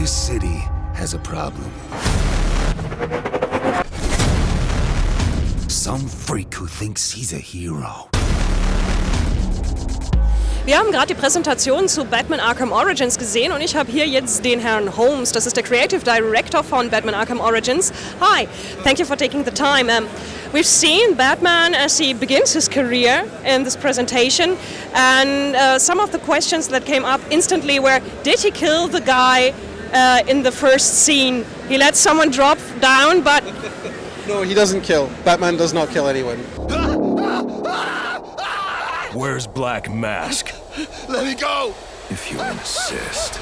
This city has a problem. Some freak who thinks he's a hero. Wir haben gerade die Präsentation zu Batman Arkham Origins gesehen und ich habe hier jetzt den Herrn Holmes, das ist der Creative Director von Batman Arkham Origins. Hi, thank you for taking the time. We've seen Batman as he begins his career in this presentation, and some of the questions that came up instantly were, did he kill the guy in the first scene? He let someone drop down, but... No, he doesn't kill. Batman does not kill anyone. Where's Black Mask? Let me go! If you insist.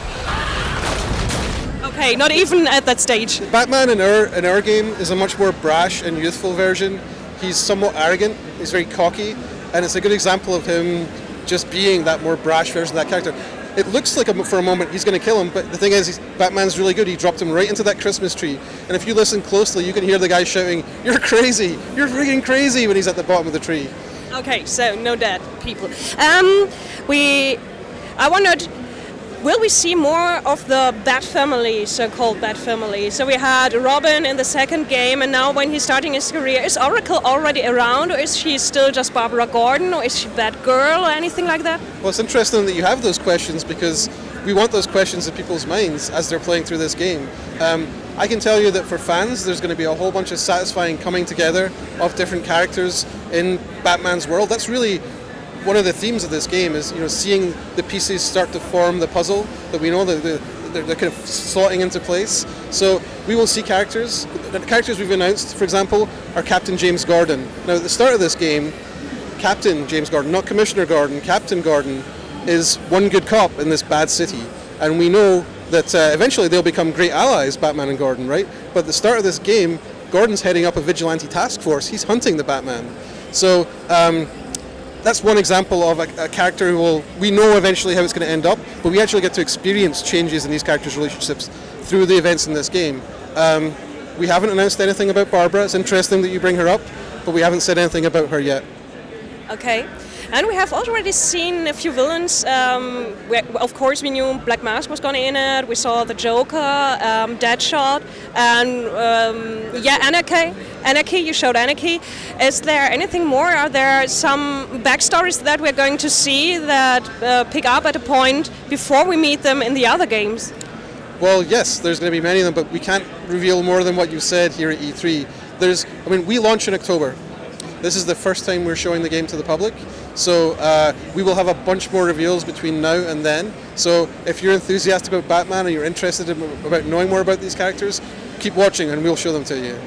Okay, not even at that stage. Batman in our game is a much more brash and youthful version. He's somewhat arrogant, he's very cocky, and it's a good example of him just being that more brash version of that character. It looks like for a moment he's going to kill him, but the thing is, Batman's really good. He dropped him right into that Christmas tree. And if you listen closely, you can hear the guy shouting, "You're crazy! You're freaking crazy!" when he's at the bottom of the tree. Okay, so no dead people. I wondered, will we see more of the Bat family, so-called Bat family? So we had Robin in the second game, and now when he's starting his career, is Oracle already around, or is she still just Barbara Gordon, or is she Batgirl, or anything like that? Well, it's interesting that you have those questions, because we want those questions in people's minds as they're playing through this game. I can tell you that for fans, there's going to be a whole bunch of satisfying coming together of different characters in Batman's world. That's really one of the themes of this game, is seeing the pieces start to form the puzzle that we know that they're kind of slotting into place. So we will see characters. The characters we've announced, for example, are Captain James Gordon. Now, at the start of this game, Captain James Gordon, not Commissioner Gordon, Captain Gordon, is one good cop in this bad city, and we know that eventually they'll become great allies, Batman and Gordon, right? But at the start of this game, Gordon's heading up a vigilante task force. He's hunting the Batman. So that's one example of a character who we know eventually how it's going to end up, but we actually get to experience changes in these characters' relationships through the events in this game. We haven't announced anything about Barbara. It's interesting that you bring her up, but we haven't said anything about her yet. Okay. And we have already seen a few villains. Of course, we knew Black Mask was going to in it. We saw the Joker, Deadshot, and Anarchy. You showed Anarchy. Is there anything more? Are there some backstories that we're going to see that pick up at a point before we meet them in the other games? Well, yes, there's going to be many of them, but we can't reveal more than what you said here at E3. We launch in October. This is the first time we're showing the game to the public, so we will have a bunch more reveals between now and then. So if you're enthusiastic about Batman and you're interested about knowing more about these characters, keep watching and we'll show them to you.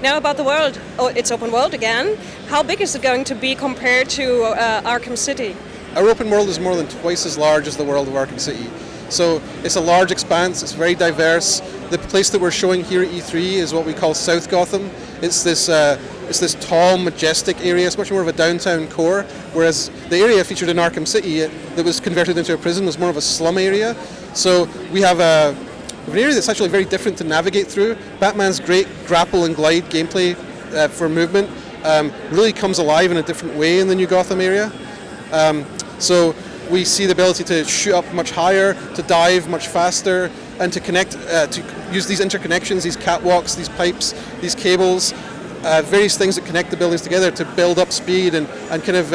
Now about the world, it's open world again. How big is it going to be compared to Arkham City? Our open world is more than twice as large as the world of Arkham City. So it's a large expanse, it's very diverse. The place that we're showing here at E3 is what we call South Gotham. It's this tall, majestic area. It's much more of a downtown core, whereas the area featured in Arkham City that was converted into a prison was more of a slum area. So we have an area that's actually very different to navigate through. Batman's great grapple and glide gameplay for movement really comes alive in a different way in the New Gotham area. So we see the ability to shoot up much higher, to dive much faster, and to connect, to use these interconnections, these catwalks, these pipes, these cables, various things that connect the buildings together to build up speed and kind of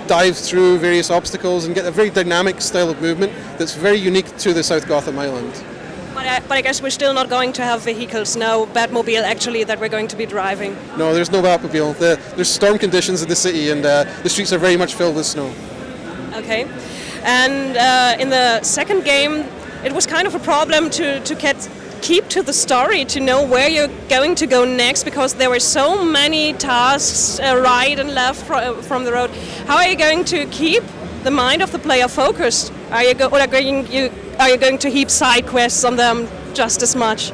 dive through various obstacles and get a very dynamic style of movement that's very unique to the South Gotham Island. But I guess we're still not going to have vehicles, no Batmobile actually that we're going to be driving. No, there's no Batmobile. There's storm conditions in the city and the streets are very much filled with snow. Okay. And in the second game, it was kind of a problem to keep to the story, to know where you're going to go next, because there were so many tasks right and left from the road. How are you going to keep the mind of the player focused? Are you going to heap side quests on them just as much?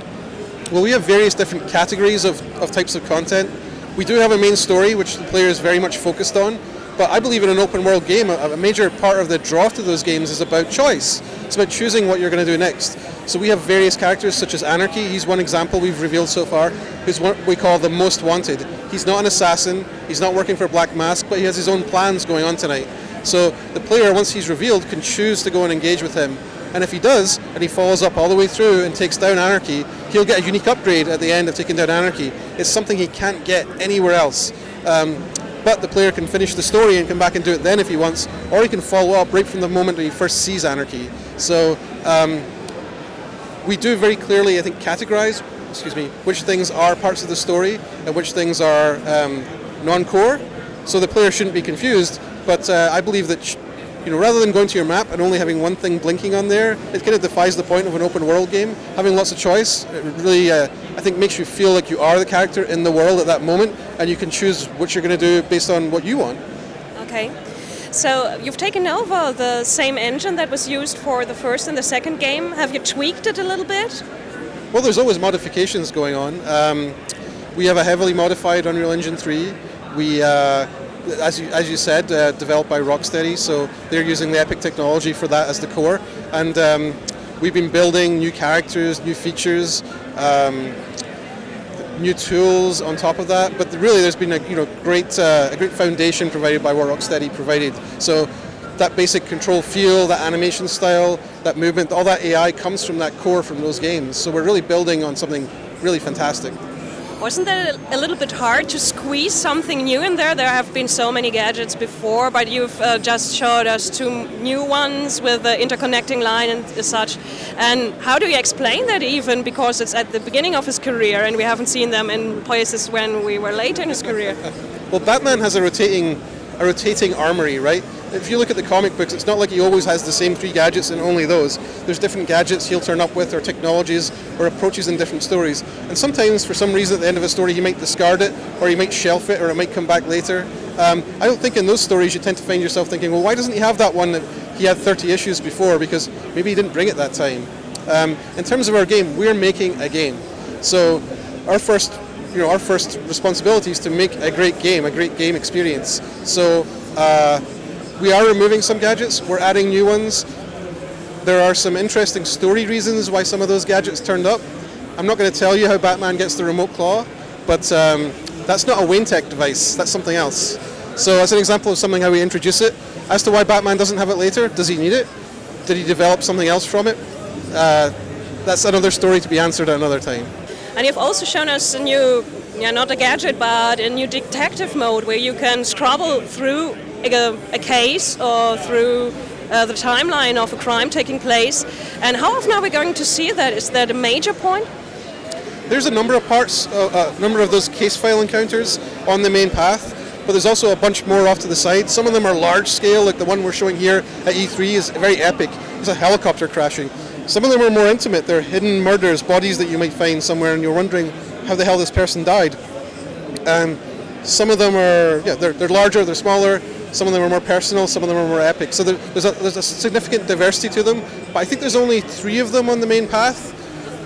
Well, we have various different categories of types of content. We do have a main story, which the player is very much focused on. But I believe in an open world game, a major part of the draw to those games is about choice. It's about choosing what you're going to do next. So we have various characters such as Anarchy. He's one example we've revealed so far, who's what we call the most wanted. He's not an assassin, he's not working for Black Mask, but he has his own plans going on tonight. So the player, once he's revealed, can choose to go and engage with him. And if he does, and he follows up all the way through and takes down Anarchy, he'll get a unique upgrade at the end of taking down Anarchy. It's something he can't get anywhere else. But the player can finish the story and come back and do it then if he wants, or he can follow up right from the moment that he first sees Anarchy. So we do very clearly, I think, categorize which things are parts of the story and which things are non-core, so the player shouldn't be confused. But I believe that rather than going to your map and only having one thing blinking on there, it kind of defies the point of an open world game. Having lots of choice, it really, I think, makes you feel like you are the character in the world at that moment, and you can choose what you're going to do based on what you want. Okay. So you've taken over the same engine that was used for the first and the second game. Have you tweaked it a little bit? Well, there's always modifications going on. We have a heavily modified Unreal Engine 3. We, as you said, developed by Rocksteady, so they're using the Epic technology for that as the core. And we've been building new characters, new features, new tools on top of that. But really, there's been a great foundation provided by what Rocksteady provided. So that basic control feel, that animation style, that movement, all that AI comes from that core from those games. So we're really building on something really fantastic. Wasn't that a little bit hard to squeeze something new in there? There have been so many gadgets before, but you've just showed us 2 new ones with the interconnecting line and such. And how do you explain that even? Because it's at the beginning of his career and we haven't seen them in places when we were late in his career. Well, Batman has a rotating armory, right? If you look at the comic books, it's not like he always has the same 3 gadgets and only those. There's different gadgets he'll turn up with, or technologies, or approaches in different stories. And sometimes, for some reason, at the end of a story, he might discard it, or he might shelf it, or it might come back later. I don't think in those stories you tend to find yourself thinking, well, why doesn't he have that one that he had 30 issues before? Because maybe he didn't bring it that time. In terms of our game, we're making a game. So our first responsibility is to make a great game experience. So we are removing some gadgets, we're adding new ones. There are some interesting story reasons why some of those gadgets turned up. I'm not going to tell you how Batman gets the remote claw, but that's not a Wayne Tech device, that's something else. So as an example of something how we introduce it, as to why Batman doesn't have it later, does he need it? Did he develop something else from it? That's another story to be answered at another time. And you've also shown us a new, not a gadget, but a new detective mode where you can scrabble through a case or through the timeline of a crime taking place. And how often are we going to see that? Is that a major point? There's a number of parts, a number of those case file encounters on the main path, but there's also a bunch more off to the side. Some of them are large scale, like the one we're showing here at E3 is very epic. There's a helicopter crashing. Some of them are more intimate. They're hidden murders, bodies that you might find somewhere and you're wondering how the hell this person died. Some of them are, they're larger, they're smaller. Some of them are more personal, some of them are more epic. So there's a significant diversity to them, but I think there's only 3 of them on the main path.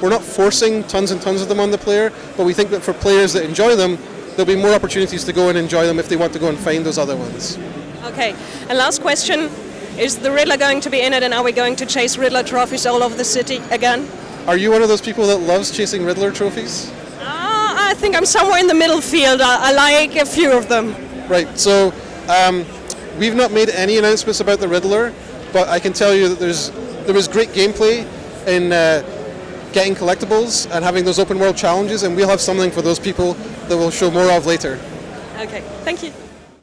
We're not forcing tons and tons of them on the player, but we think that for players that enjoy them, there'll be more opportunities to go and enjoy them if they want to go and find those other ones. Okay, and last question, is the Riddler going to be in it, and are we going to chase Riddler trophies all over the city again? Are you one of those people that loves chasing Riddler trophies? I think I'm somewhere in the middle field. I like a few of them. Right, so we've not made any announcements about the Riddler, but I can tell you that there was great gameplay in getting collectibles and having those open world challenges, and we'll have something for those people that we'll show more of later. Okay, thank you.